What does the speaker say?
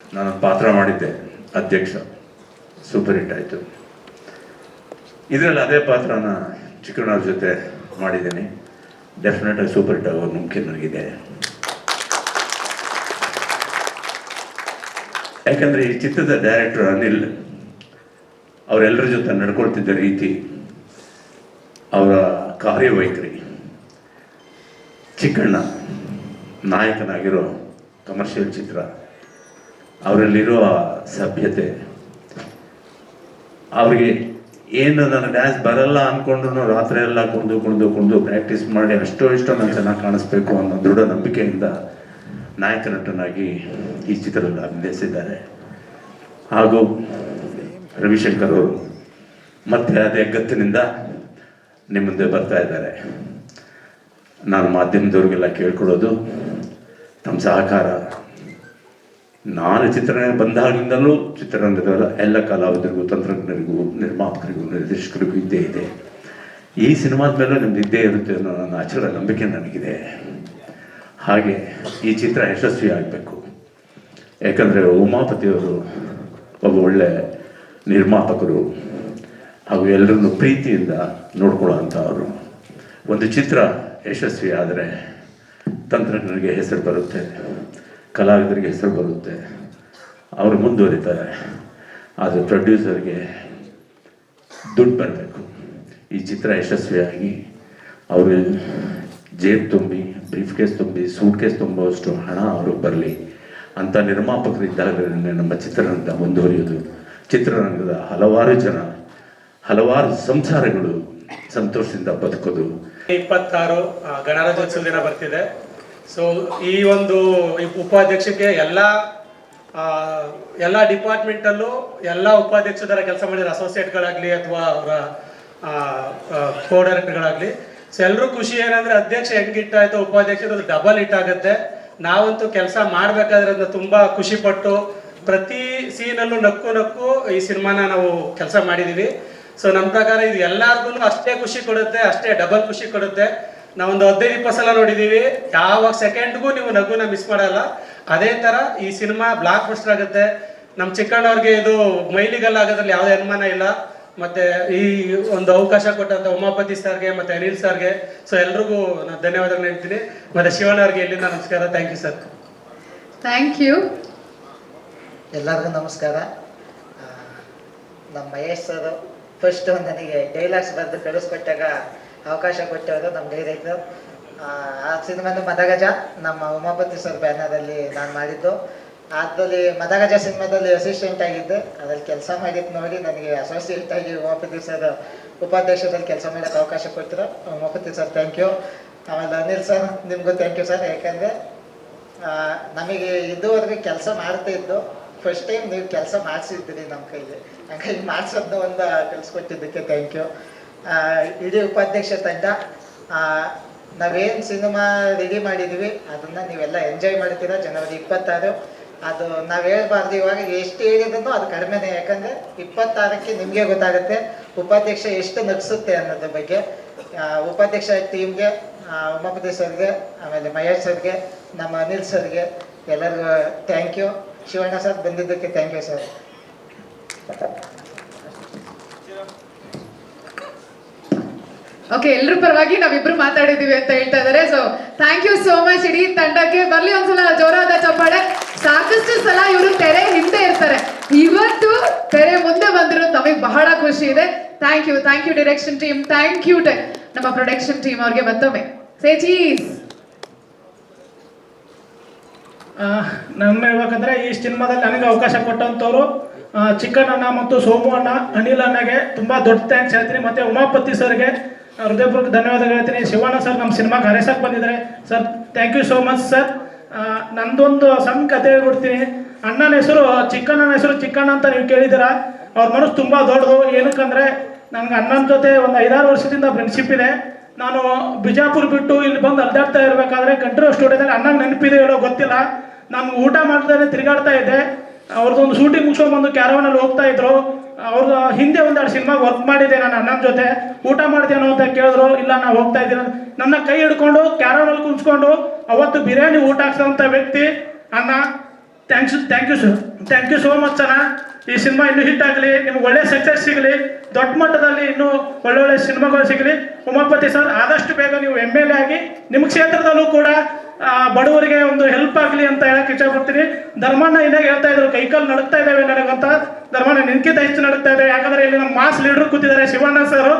ನಾನು ಪಾತ್ರ ಮಾಡಿದ್ದೆ, ಅಧ್ಯಕ್ಷ. ಸೂಪರ್ ಹಿಟ್ ಆಯಿತು. ಇದರಲ್ಲಿ ಅದೇ ಪಾತ್ರನ ಚಿಕ್ಕಣ್ಣವ್ರ ಜೊತೆ ಮಾಡಿದ್ದೀನಿ. ಡೆಫಿನೆಟಾಗಿ ಸೂಪರ್ ಹಿಟ್ ಆಗೋ ನಂಬಿಕೆ ನನಗಿದೆ. ಯಾಕಂದರೆ ಈ ಚಿತ್ರದ ಡೈರೆಕ್ಟರ್ ಅನಿಲ್ ಅವರೆಲ್ಲರ ಜೊತೆ ನಡ್ಕೊಳ್ತಿದ್ದ ರೀತಿ, ಅವರ ಕಾರ್ಯವೈಖರಿ, ಚಿಕ್ಕಣ್ಣ ನಾಯಕನಾಗಿರೋ ಕಮರ್ಷಿಯಲ್ ಚಿತ್ರ, ಅವರಲ್ಲಿರೋ ಸಭ್ಯತೆ, ಅವ್ರಿಗೆ ಏನು ನನ್ನ ಡ್ಯಾನ್ಸ್ ಬರಲ್ಲ ಅಂದ್ಕೊಂಡ್ರು ರಾತ್ರಿ ಎಲ್ಲ ಕುಣಿದು ಪ್ರಾಕ್ಟೀಸ್ ಮಾಡಿ ಇಷ್ಟೋ ನಾನು ಚೆನ್ನಾಗಿ ಕಾಣಿಸ್ಬೇಕು ಅನ್ನೋ ದೃಢ ನಂಬಿಕೆಯಿಂದ ನಾಯಕ ನಟನಾಗಿ ಈ ಚಿತ್ರದಲ್ಲಿ ಅಭಿನಯಿಸಿದ್ದಾರೆ. ಹಾಗೂ ರವಿಶಂಕರ್ ಅವರು ಮತ್ತೆ ಅದೇ ಗತ್ತಿನಿಂದ ನಿಮ್ಮ ಮುಂದೆ ಬರ್ತಾ ಇದ್ದಾರೆ. ನಾನು ಮಾಧ್ಯಮದವ್ರಿಗೆಲ್ಲ ಕೇಳ್ಕೊಳ್ಳೋದು, ನಮ್ಮ ಸಹಕಾರ ನಾನು ಚಿತ್ರರಂಗ ಬಂದಾಗಿಂದಲೂ ಚಿತ್ರರಂಗದ ಎಲ್ಲ ಕಲಾವಿದರಿಗೂ, ತಂತ್ರಜ್ಞರಿಗೂ, ನಿರ್ಮಾಪಕರಿಗೂ, ನಿರ್ದೇಶಕರಿಗೂ ಇದ್ದೇ ಇದೆ. ಈ ಸಿನಿಮಾದ ಮೇಲೆ ನಿಮ್ದು ಇದ್ದೇ ಇರುತ್ತೆ ಅನ್ನೋ ನನ್ನ ಅಚಲ ನಂಬಿಕೆ ನನಗಿದೆ. ಹಾಗೆ ಈ ಚಿತ್ರ ಯಶಸ್ವಿ ಆಗಬೇಕು. ಯಾಕಂದರೆ ಉಮಾಪತಿಯವರು ಒಬ್ಬ ಒಳ್ಳೆ ನಿರ್ಮಾಪಕರು ಹಾಗೂ ಎಲ್ಲರನ್ನು ಪ್ರೀತಿಯಿಂದ ನೋಡ್ಕೊಳ್ಳೋ ಅಂಥವರು. ಒಂದು ಚಿತ್ರ ಯಶಸ್ವಿ ಆದರೆ ತಂತ್ರಜ್ಞರಿಗೆ ಹೆಸರು ಬರುತ್ತೆ, ಕಲಾವಿದರಿಗೆ ಹೆಸರು ಬರುತ್ತೆ, ಅವರು ಮುಂದುವರಿತಾರೆ. ಆದರೆ ಪ್ರೊಡ್ಯೂಸರ್ಗೆ ದುಡ್ಡು ಬರಬೇಕು. ಈ ಚಿತ್ರ ಯಶಸ್ವಿಯಾಗಿ ಅವರು ಜೇಬ್ ತುಂಬಿ, ಬ್ರೀಫ್ ಕೇಸ್ ತುಂಬಿ, ಸೂಟ್ ಕೇಸ್ ತುಂಬುವಷ್ಟು ಹಣ ಅವ್ರಿಗೆ ಬರಲಿ ಅಂತ ನಿರ್ಮಾಪಕರಿದ್ದಾಗ ನಮ್ಮ ಚಿತ್ರರಂಗ ಮುಂದುವರಿಯೋದು. ಚಿತ್ರರಂಗದ ಹಲವಾರು ಜನ, ಹಲವಾರು ಸಂಸಾರಗಳು ಸಂತೋಷದಿಂದ ಬದುಕೋದು. 26 ಗಣರಾಜ್ಯೋತ್ಸವ ದಿನ ಬರ್ತಿದೆ. ಸೊ ಈ ಒಂದು ಉಪಾಧ್ಯಕ್ಷಕ್ಕೆ ಎಲ್ಲ ಡಿಪಾರ್ಟ್ಮೆಂಟಲ್ಲೂ ಎಲ್ಲ ಉಪಾಧ್ಯಕ್ಷರ ಕೆಲಸ ಮಾಡಿದ ಅಸೋಸಿಯೇಟ್ಗಳಾಗಲಿ ಅಥವಾ ಅವರ ಕೋ ಡೈರೆಕ್ಟರ್ಗಳಾಗಲಿ, ಸೊ ಎಲ್ಲರೂ ಖುಷಿ ಏನಂದರೆ ಅಧ್ಯಕ್ಷ ಹೆಂಗೆ ಇಟ್ಟಾಯಿತು ಉಪಾಧ್ಯಕ್ಷರು ಡಬಲ್ ಹಿಟ್ ಆಗುತ್ತೆ. ನಾವಂತೂ ಕೆಲಸ ಮಾಡಬೇಕಾದ್ರೆ ಅದನ್ನ ತುಂಬ ಖುಷಿಪಟ್ಟು ಪ್ರತಿ ಸೀನಲ್ಲೂ ನಕ್ಕು ಈ ಸಿನಿಮಾನ ನಾವು ಕೆಲಸ ಮಾಡಿದ್ದೀವಿ. ಸೊ ನಮ್ಮ ಪ್ರಕಾರ ಇದು ಎಲ್ಲರಿಗೂ ಅಷ್ಟೇ ಖುಷಿ ಕೊಡುತ್ತೆ, ಅಷ್ಟೇ ಡಬಲ್ ಖುಷಿ ಕೊಡುತ್ತೆ. ನಾವೊಂದು 15-20 ಸಲ ನೋಡಿದ್ದೀವಿ, ಯಾವ ಸೆಕೆಂಡ್ಗೂ ನೀವು ನಗುನ ಮಿಸ್ ಮಾಡಲ್ಲ. ಅದೇ ಥರ ಈ ಸಿನಿಮಾ ಬ್ಲಾಕ್ ಬಸ್ಟರ್ ಆಗುತ್ತೆ. ನಮ್ಮ ಚಿಕ್ಕಣ್ಣವ್ರಿಗೆ ಇದು ಮೈಲಿಗಲ್ಲ ಆಗೋದ್ರಲ್ಲಿ ಯಾವುದೇ ಅನುಮಾನ ಇಲ್ಲ. ಮತ್ತು ಈ ಒಂದು ಅವಕಾಶ ಕೊಟ್ಟಂಥ ಉಮಾಪತಿ ಸರ್ಗೆ ಮತ್ತು ಅನಿಲ್ ಸರ್ಗೆ, ಸೊ ಎಲ್ರಿಗೂ ನಾನು ಧನ್ಯವಾದಗಳು ಹೇಳ್ತೀನಿ. ಮತ್ತು ಶಿವಣ್ಣ ಅವ್ರಿಗೆ ಎಲ್ಲಿಂದ ನಮಸ್ಕಾರ. Thank you sir. Thank you. ಎಲ್ಲರಿಗೂ ನಮಸ್ಕಾರ. ನಮ್ಮ ಮಹೇಶ್ ಸರ್ ಫಸ್ಟ್ ನನಗೆ ಡೈಲಾಗ್ಸ್ ಬರೆದು ಕಳಿಸ್ಕೊಟ್ಟಾಗ ಅವಕಾಶ ಕೊಟ್ಟವರು ನಮ್ಮ ಡೈರೆಕ್ಟರ್. ಆ ಸಿನಿಮಾನು ಮದಗಜ ನಮ್ಮ ಉಮಾಪತಿ ಸರ್ ಬ್ಯಾನರಲ್ಲಿ ನಾನು ಮಾಡಿದ್ದು. ಅದರಲ್ಲಿ ಮದಗಜ ಸಿನಿಮಾದಲ್ಲಿ ಅಸಿಸ್ಟೆಂಟ್ ಆಗಿದ್ದೆ. ಅದ್ರಲ್ಲಿ ಕೆಲಸ ಮಾಡಿದ್ದು ನೋಡಿ ನನಗೆ ಅಸೋಸಿಯೇಟ್ ಆಗಿ ಉಮಾಪತಿ ಸರ್ ಉಪಾಧ್ಯಕ್ಷರಲ್ಲಿ ಕೆಲಸ ಮಾಡೋಕ್ಕೆ ಅವಕಾಶ ಕೊಟ್ಟರು. Umapathi sir thank you. ಆಮೇಲೆ ಅನಿಲ್ ಸರ್ ನಿಮಗೂ ಥ್ಯಾಂಕ್ ಯು ಸರ್. ಯಾಕಂದರೆ ನಮಗೆ ಇದುವರೆಗೆ ಕೆಲಸ ಮಾಡ್ತಾ ಇದ್ದು ಫಸ್ಟ್ ಟೈಮ್ ನೀವು ಕೆಲಸ ಮಾಡಿಸಿದ್ದೀರಿ ನಮ್ಮ ಕೈಲಿ. ಹಂಗಾಗಿ ಮಾಡಿಸೋದನ್ನ ಒಂದು ಕಲಿಸ್ಕೊಟ್ಟಿದ್ದಕ್ಕೆ ಥ್ಯಾಂಕ್ ಯು. ಇಡೀ ಉಪಾಧ್ಯಕ್ಷ ತಂಡ ನಾವೇನು ಸಿನಿಮಾ ರೆಡಿ ಮಾಡಿದ್ದೀವಿ ಅದನ್ನು ನೀವೆಲ್ಲ ಎಂಜಾಯ್ ಮಾಡ್ತೀರಾ. ಜನವರಿ 26 ಅದು ನಾವು ಹೇಳ್ಬಾರ್ದು, ಇವಾಗ ಎಷ್ಟು ಹೇಳಿದ್ರು ಅದು ಕಡಿಮೆನೇ. ಯಾಕಂದರೆ 26ಕ್ಕೆ ನಿಮಗೆ ಗೊತ್ತಾಗುತ್ತೆ ಉಪಾಧ್ಯಕ್ಷ ಎಷ್ಟು ನಗಿಸುತ್ತೆ ಅನ್ನೋದ್ರ ಬಗ್ಗೆ. ಉಪಾಧ್ಯಕ್ಷ ಟೀಮ್ಗೆ, ಉಮಾಪತಿ ಸರ್ಗೆ, ಆಮೇಲೆ ಮಹೇಶ್ ಸರ್ಗೆ, ನಮ್ಮ ಅನಿಲ್ ಸರ್ಗೆ ಎಲ್ಲರಿಗೂ ಥ್ಯಾಂಕ್ ಯು. ಶಿವಣ್ಣ ಸರ್ ಬಂದಿದ್ದಕ್ಕೆ ಥ್ಯಾಂಕ್ ಯು ಸರ್. ಓಕೆ, ಎಲ್ಲರ ಪರವಾಗಿ ನಾವಿಬ್ರು ಮಾತಾಡಿದೀವಿ ಅಂತ ಹೇಳ್ತಾ ಇದ್ದಾರೆ. So thank you so much. ಇಡೀ ತಂಡಕ್ಕೆ ಬರ್ಲಿ ಒಂದ್ಸಲ ಜೋರಾದ ಚಪ್ಪಾಳೆ. ಸಾಕಷ್ಟು ಸಲ ಇವರು ತೆರೆ ಹಿಂದೆ ಇರ್ತಾರೆ, ಇವತ್ತು ತೆರೆ ಮುಂದೆ ಬಂದಿರೋ ನಮಗೆ ಬಹಳ ಖುಷಿ ಇದೆ. Thank you direction team, thank you ನಮ್ಮ ಪ್ರೊಡಕ್ಷನ್ ಟೀಮ್ ಅವ್ರಿಗೆ ಮತ್ತೊಮ್ಮೆ ಸೇ ಚೀಸ್. ನಮ್ಮ ಹೇಳ್ಬೇಕಂದ್ರೆ ಈ ಸಿನಿಮಾದಲ್ಲಿ ನನಗೆ ಅವಕಾಶ ಕೊಟ್ಟಂಥವ್ರು ಚಿಕ್ಕಣ್ಣ ಮತ್ತು ಸೋಮು ಅಣ್ಣ, ಅನಿಲ್ ಅಣ್ಣಗೆ ತುಂಬ ದೊಡ್ಡ ಥ್ಯಾಂಕ್ಸ್ ಹೇಳ್ತೀನಿ. ಮತ್ತು ಉಮಾಪತಿ ಸರ್ಗೆ ಹೃದಯಪೂರ್ವಕ ಧನ್ಯವಾದಗಳು ಹೇಳ್ತೀನಿ. ಶಿವಣ್ಣ ಸರ್ ನಮ್ಮ ಸಿನಿಮಾಗೆ ಹರೇಸಕ್ಕೆ ಬಂದಿದ್ದಾರೆ sir, thank you so much sir. ನಂದೊಂದು ಸಣ್ಣ ಕತೆ ಹೇಳ್ಬಿಡ್ತೀನಿ. ಅಣ್ಣನ ಹೆಸರು ಚಿಕ್ಕಣ್ಣನ ಹೆಸರು ಚಿಕ್ಕಣ್ಣ ಅಂತ ನೀವು ಕೇಳಿದ್ದೀರಾ. ಅವ್ರ ಮನಸ್ಸು ತುಂಬ ದೊಡ್ಡದು. ಏನಕ್ಕಂದರೆ ನನಗೆ ಅಣ್ಣನ ಜೊತೆ ಒಂದು 5-6 ವರ್ಷದಿಂದ ಫ್ರೆಂಡ್ಶಿಪ್ ಇದೆ. ನಾನು ಬಿಜಾಪುರ ಬಿಟ್ಟು ಇಲ್ಲಿ ಬಂದು ಅಲ್ದಾಡ್ತಾ ಇರಬೇಕಾದ್ರೆ ಕಂಟ್ರೋಲ್ ಸ್ಟುಡಿಯೋದಲ್ಲಿ ಅಣ್ಣಗೆ ನೆನಪಿದೆ ಹೇಳೋ ಗೊತ್ತಿಲ್ಲ. ನಾನು ಊಟ ಮಾಡ್ತಾನೆ ತಿರುಗಾಡ್ತಾ ಇದ್ದೆ. ಅವ್ರದ್ದೊಂದು ಶೂಟಿಂಗ್ ಮುಗಿಸ್ಕೊಂಡ್ಬಂದು ಕ್ಯಾರವನಲ್ಲಿ ಹೋಗ್ತಾ ಇದ್ರು. ಅವ್ರದ್ದು ಹಿಂದೆ 1-2 ಸಿನಿಮಾಗೆ ವರ್ಕ್ ಮಾಡಿದ್ದೆ ನಾನು ಅಣ್ಣನ ಜೊತೆ. ಊಟ ಮಾಡ್ತೇನೋ ಅಂತ ಕೇಳಿದ್ರು. ಇಲ್ಲ ನಾವು ಹೋಗ್ತಾ ಇದ್ದೀನಿ. ನನ್ನ ಕೈ ಹಿಡ್ಕೊಂಡು ಕ್ಯಾರವನಲ್ಲಿ ಕುಂಚ್ಕೊಂಡು ಅವತ್ತು ಬಿರಿಯಾನಿ ಊಟ ಹಾಕ್ಸೋಂಥ ವ್ಯಕ್ತಿ ಅಣ್ಣ. ಥ್ಯಾಂಕ್ ಯು ಸೋ ಮಚ್ ಅಣ್ಣ. ಈ ಸಿನಿಮಾ ಇನ್ನೂ ಹಿಟ್ ಆಗಲಿ, ನಿಮ್ಗೆ ಒಳ್ಳೆ ಸಕ್ಸಸ್ ಸಿಗಲಿ, ದೊಡ್ಡ ಮಟ್ಟದಲ್ಲಿ ಇನ್ನೂ ಒಳ್ಳೊಳ್ಳೆ ಸಿನಿಮಾಗಳು ಸಿಗಲಿ. ಉಮಾಪತಿ ಸರ್ ಆದಷ್ಟು ಬೇಗ ನೀವು MLA ಆಗಿ ನಿಮ್ಮ ಕ್ಷೇತ್ರದಲ್ಲೂ ಕೂಡ ಬಡವರಿಗೆ ಒಂದು ಹೆಲ್ಪ್ ಆಗಲಿ ಅಂತ ಹೇಳಕ್ಕೆ ಇಷ್ಟಪಡ್ತೀನಿ. ಧರ್ಮಣ್ಣ ಇನ್ನಾಗ ಹೇಳ್ತಾ ಇದ್ರು ಕೈಕಾಲು ನಡುತ್ತಾ ಇದ್ದಾವೆ ನನಗಂತ. ಧರ್ಮಣ್ಣ ನಿನ್ಕಿಂತ ಹೆಚ್ಚು ನಡುತ್ತಾ ಇದೆ, ಯಾಕಂದ್ರೆ ಇಲ್ಲಿ ನಮ್ಮ ಮಾಸ್ ಲೀಡರ್ ಕೂತಿದ್ದಾರೆ ಶಿವಣ್ಣ ಸರ್.